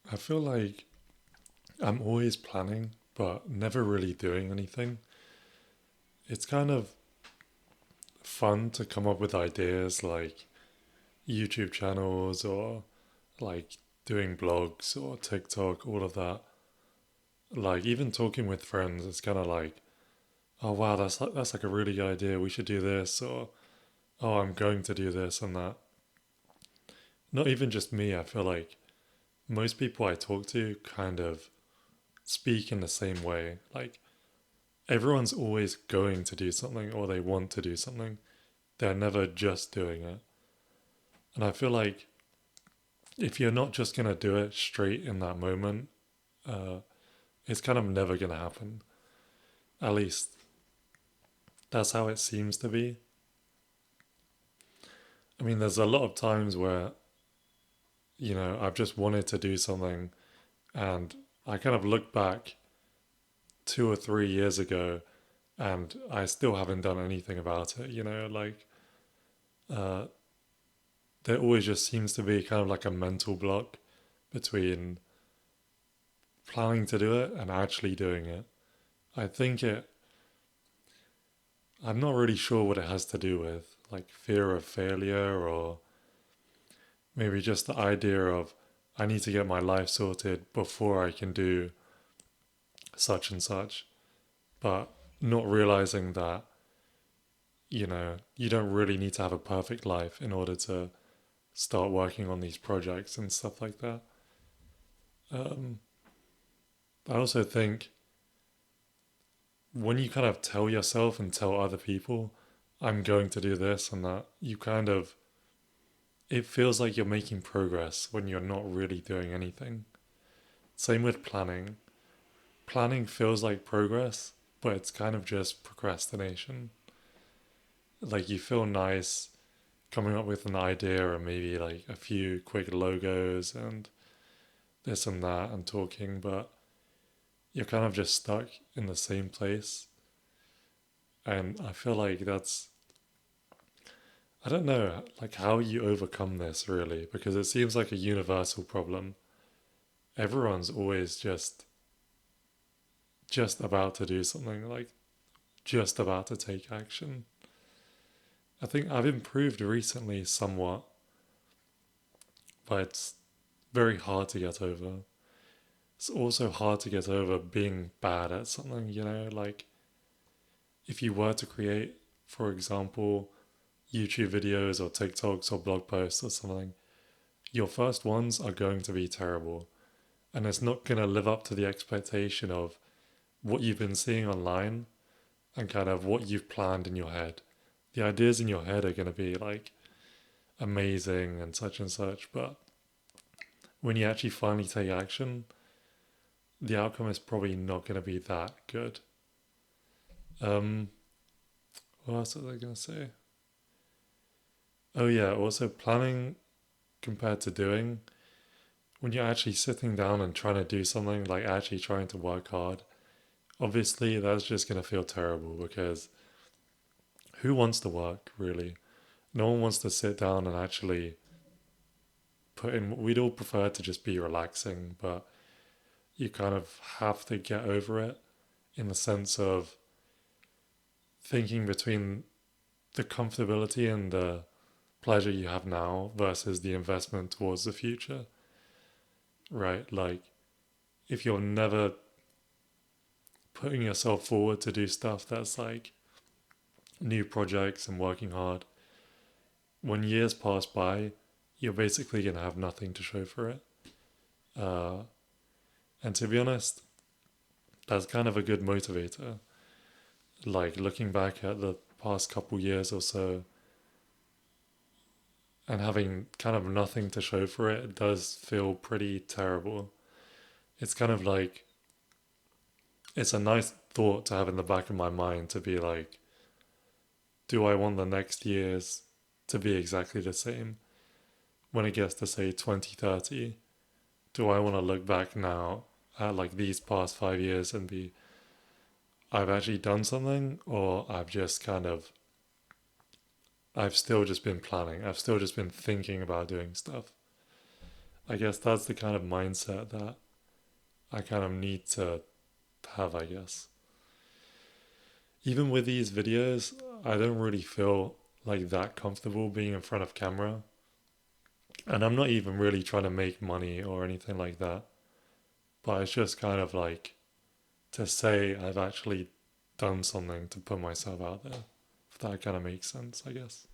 I feel like I'm always planning, but never really doing anything. It's kind of fun to come up with ideas like YouTube channels or like doing blogs or TikTok, all of that. Like even talking with friends, it's kind of like, oh wow, that's like a really good idea. We should do this, or oh, I'm going to do this and that. Not even just me. I feel like most people I talk to kind of speak in the same way. Like everyone's always going to do something or they want to do something. They're never just doing it. And I feel like if you're not just going to do it straight in that moment, uh, it's kind of never going to happen. At least that's how it seems to be. I mean, there's a lot of times where, I've just wanted to do something and I kind of look back 2 or 3 years ago and I still haven't done anything about it, uh, there always just seems to be kind of like a mental block between planning to do it and actually doing it. I think I'm not really sure what it has to do with, like fear of failure or maybe just the idea of I need to get my life sorted before I can do such and such, but not realizing that, you don't really need to have a perfect life in order to start working on these projects and stuff like that. Um, I also think when you kind of tell yourself and tell other people, I'm going to do this and that, it feels like you're making progress when you're not really doing anything. Same with planning. Planning feels like progress, but it's kind of just procrastination. Like you feel nice coming up with an idea or maybe like a few quick logos and this and that and talking, but you're kind of just stuck in the same place. And I feel like I don't know, like how you overcome this really, because it seems like a universal problem. Everyone's always just about to do something, like just about to take action. I think I've improved recently somewhat, but it's very hard to get over. It's also hard to get over being bad at something, like if you were to create, for example, YouTube videos or TikToks or blog posts or something, your first ones are going to be terrible. And it's not going to live up to the expectation of what you've been seeing online and kind of what you've planned in your head. The ideas in your head are going to be like amazing and such, but when you actually finally take action, the outcome is probably not going to be that good. Um, what else was I going to say? Oh, yeah, also planning compared to doing. When you're actually sitting down and trying to do something, like actually trying to work hard, obviously that's just going to feel terrible because who wants to work really? No one wants to sit down and actually put in. We'd all prefer to just be relaxing, but you kind of have to get over it in the sense of thinking between the comfortability and the pleasure you have now versus the investment towards the future, right? Like, if you're never putting yourself forward to do stuff that's like new projects and working hard, when years pass by, you're basically going to have nothing to show for it. Uh, and to be honest, that's kind of a good motivator. Like looking back at the past couple years or so and having kind of nothing to show for it, it does feel pretty terrible. It's kind of like, it's a nice thought to have in the back of my mind to be like, do I want the next years to be exactly the same? When it gets to say 2030, do I want to look back now at like these past 5 years and be, I've actually done something, or I've still just been planning. I've still just been thinking about doing stuff. I guess that's the kind of mindset that I kind of need to have, I guess. Even with these videos, I don't really feel like that comfortable being in front of camera. And I'm not even really trying to make money or anything like that. But it's just kind of like to say I've actually done something to put myself out there. If that kind of makes sense, I guess.